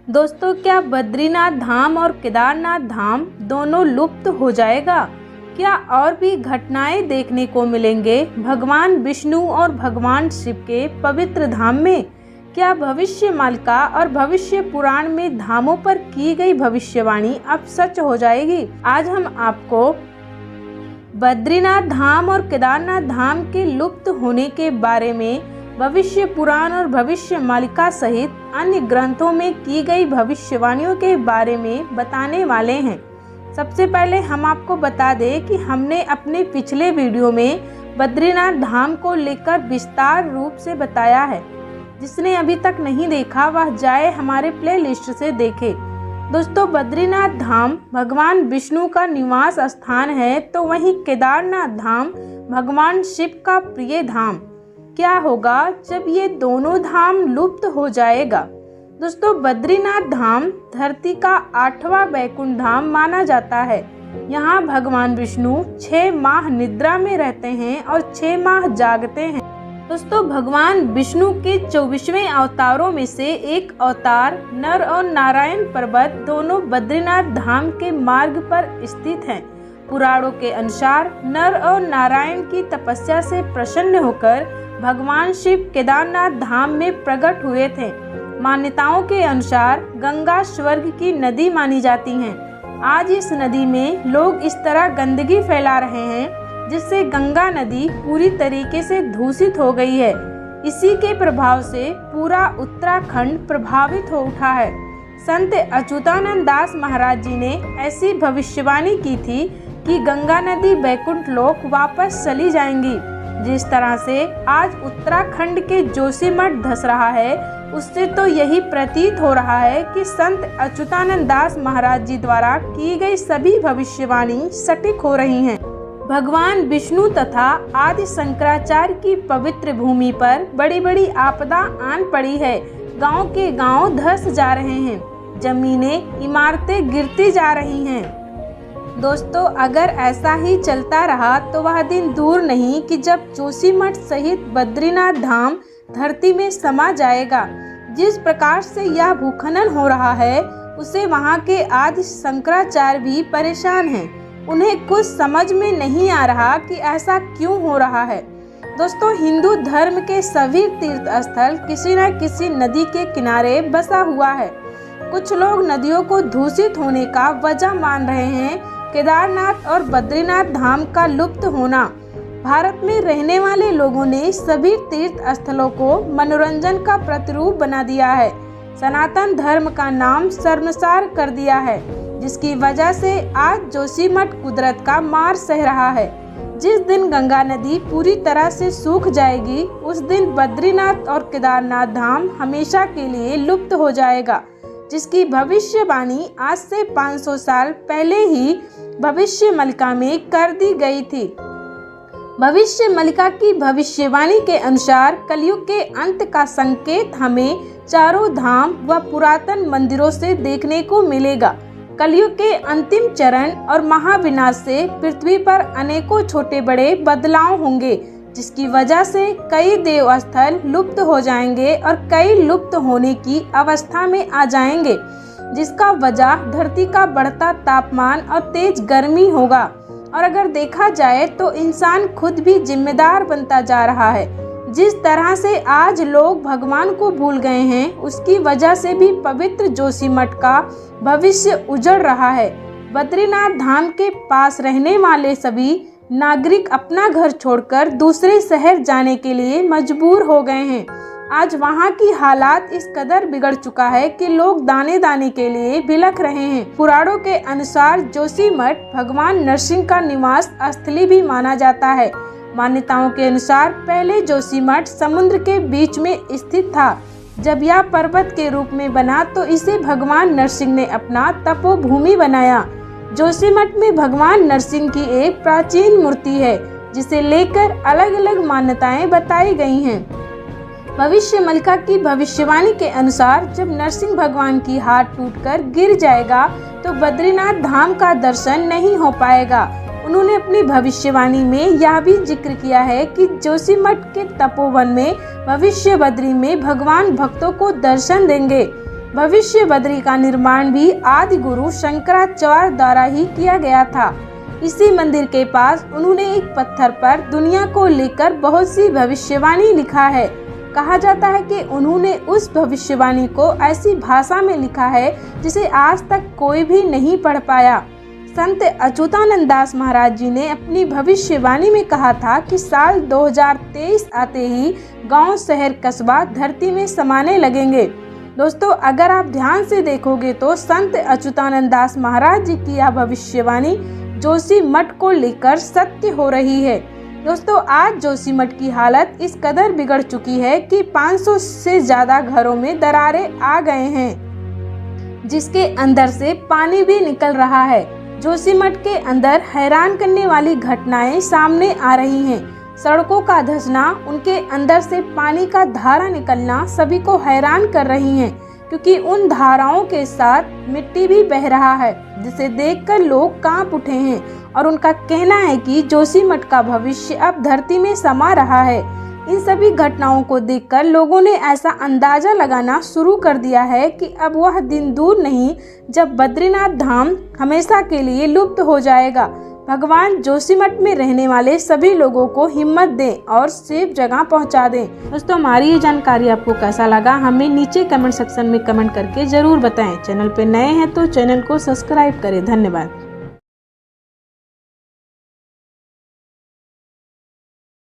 दोस्तों, क्या बद्रीनाथ धाम और केदारनाथ धाम दोनों लुप्त हो जाएगा? क्या और भी घटनाएं देखने को मिलेंगे भगवान विष्णु और भगवान शिव के पवित्र धाम में? क्या भविष्य मालिका और भविष्य पुराण में धामों पर की गई भविष्यवाणी अब सच हो जाएगी? आज हम आपको बद्रीनाथ धाम और केदारनाथ धाम के लुप्त होने के बारे में भविष्य पुराण और भविष्य मालिका सहित अन्य ग्रंथों में की गई भविष्यवाणियों के बारे में बताने वाले हैं। सबसे पहले हम आपको बता दें कि हमने अपने पिछले वीडियो में बद्रीनाथ धाम को लेकर विस्तार रूप से बताया है। जिसने अभी तक नहीं देखा वह जाए हमारे प्लेलिस्ट से देखे। दोस्तों, बद्रीनाथ धाम भगवान विष्णु का निवास स्थान है, तो वहीं केदारनाथ धाम भगवान शिव का प्रिय धाम। क्या होगा जब ये दोनों धाम लुप्त हो जाएगा? दोस्तों, बद्रीनाथ धाम धरती का 8वां वैकुंठ धाम माना जाता है। यहाँ भगवान विष्णु 6 माह निद्रा में रहते हैं और 6 माह जागते हैं। दोस्तों, भगवान विष्णु के 24वें अवतारों में से एक अवतार नर और नारायण पर्वत दोनों बद्रीनाथ धाम के मार्ग पर स्थित हैं। पुराणों के अनुसार नर और नारायण की तपस्या से प्रसन्न होकर भगवान शिव केदारनाथ धाम में प्रकट हुए थे। मान्यताओं के अनुसार गंगा स्वर्ग की नदी मानी जाती है। आज इस नदी में लोग इस तरह गंदगी फैला रहे हैं जिससे गंगा नदी पूरी तरीके से दूषित हो गई है। इसी के प्रभाव से पूरा उत्तराखंड प्रभावित हो उठा है। संत अच्युतानंद दास महाराज जी ने ऐसी भविष्यवाणी की थी कि गंगा नदी वैकुंठ लोक वापस चली जाएंगी। जिस तरह से आज उत्तराखंड के जोशीमठ धंस रहा है, उससे तो यही प्रतीत हो रहा है कि संत अच्युतानंद दास महाराज जी द्वारा की गई सभी भविष्यवाणी सटीक हो रही हैं। भगवान विष्णु तथा आदि शंकराचार्य की पवित्र भूमि पर बड़ी बड़ी आपदा आन पड़ी है। गांव के गांव धंस जा रहे हैं, जमीनें इमारतें गिरती जा रही हैं। दोस्तों, अगर ऐसा ही चलता रहा तो वह दिन दूर नहीं कि जब जोशीमठ सहित बद्रीनाथ धाम धरती में समा जाएगा। जिस प्रकार से यह भूखनन हो रहा है उसे वहां के आदि शंकराचार्य भी परेशान हैं। उन्हें कुछ समझ में नहीं आ रहा कि ऐसा क्यों हो रहा है। दोस्तों, हिंदू धर्म के सभी तीर्थ स्थल किसी न किसी नदी के किनारे बसा हुआ है। कुछ लोग नदियों को दूषित होने का वजह मान रहे हैं केदारनाथ और बद्रीनाथ धाम का लुप्त होना। भारत में रहने वाले लोगों ने सभी तीर्थ स्थलों को मनोरंजन का प्रतिरूप बना दिया है। सनातन धर्म का नाम शर्मसार कर दिया है, जिसकी वजह से आज जोशीमठ कुदरत का मार सह रहा है। जिस दिन गंगा नदी पूरी तरह से सूख जाएगी उस दिन बद्रीनाथ और केदारनाथ धाम हमेशा के लिए लुप्त हो जाएगा, जिसकी भविष्यवाणी आज से 500 साल पहले ही भविष्य मालिका में कर दी गई थी। भविष्य मालिका की भविष्यवाणी के अनुसार कलयुग के अंत का संकेत हमें चारों धाम व पुरातन मंदिरों से देखने को मिलेगा। कलयुग के अंतिम चरण और महाविनाश से पृथ्वी पर अनेकों छोटे बड़े बदलाव होंगे, जिसकी वजह से कई देवस्थल लुप्त हो जाएंगे और कई लुप्त होने की अवस्था में आ जाएंगे, जिसका वजह धरती का बढ़ता तापमान और तेज गर्मी होगा। और अगर देखा जाए तो इंसान खुद भी जिम्मेदार बनता जा रहा है। जिस तरह से आज लोग भगवान को भूल गए हैं, उसकी वजह से भी पवित्र जोशीमठ का भविष्य उजड़ रहा है। बद्रीनाथ धाम के पास रहने वाले सभी नागरिक अपना घर छोड़कर दूसरे शहर जाने के लिए मजबूर हो गए हैं। आज वहां की हालात इस कदर बिगड़ चुका है कि लोग दाने दाने के लिए बिलख रहे हैं। पुराणों के अनुसार जोशीमठ भगवान नरसिंह का निवास स्थली भी माना जाता है। मान्यताओं के अनुसार पहले जोशीमठ समुद्र के बीच में स्थित था। जब यह पर्वत के रूप में बना तो इसे भगवान नरसिंह ने अपना तपोभूमि बनाया। जोशीमठ में भगवान नरसिंह की एक प्राचीन मूर्ति है, जिसे लेकर अलग अलग मान्यताएं बताई गई हैं। भविष्य मालिका की भविष्यवाणी के अनुसार जब नरसिंह भगवान की हाथ टूटकर गिर जाएगा तो बद्रीनाथ धाम का दर्शन नहीं हो पाएगा। उन्होंने अपनी भविष्यवाणी में यह भी जिक्र किया है कि जोशीमठ के तपोवन में भविष्य बद्री में भगवान भक्तों को दर्शन देंगे। भविष्य बद्री का निर्माण भी आदि गुरु शंकराचार्य द्वारा ही किया गया था। इसी मंदिर के पास उन्होंने एक पत्थर पर दुनिया को लेकर बहुत सी भविष्यवाणी लिखा है। कहा जाता है कि उन्होंने उस भविष्यवाणी को ऐसी भाषा में लिखा है जिसे आज तक कोई भी नहीं पढ़ पाया। संत अच्युतानंद दास महाराज जी ने अपनी भविष्यवाणी में कहा था कि साल 2023 आते ही गांव, शहर, कस्बा धरती में समाने लगेंगे। दोस्तों, अगर आप ध्यान से देखोगे तो संत अच्युतानंद दास महाराज जी की यह भविष्यवाणी जोशीमठ को लेकर सत्य हो रही है। दोस्तों, आज जोशीमठ की हालत इस कदर बिगड़ चुकी है कि 500 से ज्यादा घरों में दरारें आ गए हैं, जिसके अंदर से पानी भी निकल रहा है। जोशीमठ के अंदर हैरान करने वाली घटनाएं सामने आ रही हैं। सड़कों का धंसना, उनके अंदर से पानी का धारा निकलना सभी को हैरान कर रही हैं, क्योंकि उन धाराओं के साथ मिट्टी भी बह रहा है, जिसे देखकर लोग कांप उठे हैं और उनका कहना है कि जोशीमठ का भविष्य अब धरती में समा रहा है। इन सभी घटनाओं को देखकर लोगों ने ऐसा अंदाजा लगाना शुरू कर दिया है कि अब वह दिन दूर नहीं जब बद्रीनाथ धाम हमेशा के लिए लुप्त हो जाएगा। भगवान जोशीमठ में रहने वाले सभी लोगों को हिम्मत दें और सेफ जगह पहुंचा दें। दोस्तों, हमारी ये जानकारी आपको कैसा लगा हमें नीचे कमेंट सेक्शन में कमेंट करके जरूर बताएं। चैनल पे नए हैं तो चैनल को सब्सक्राइब करें। धन्यवाद।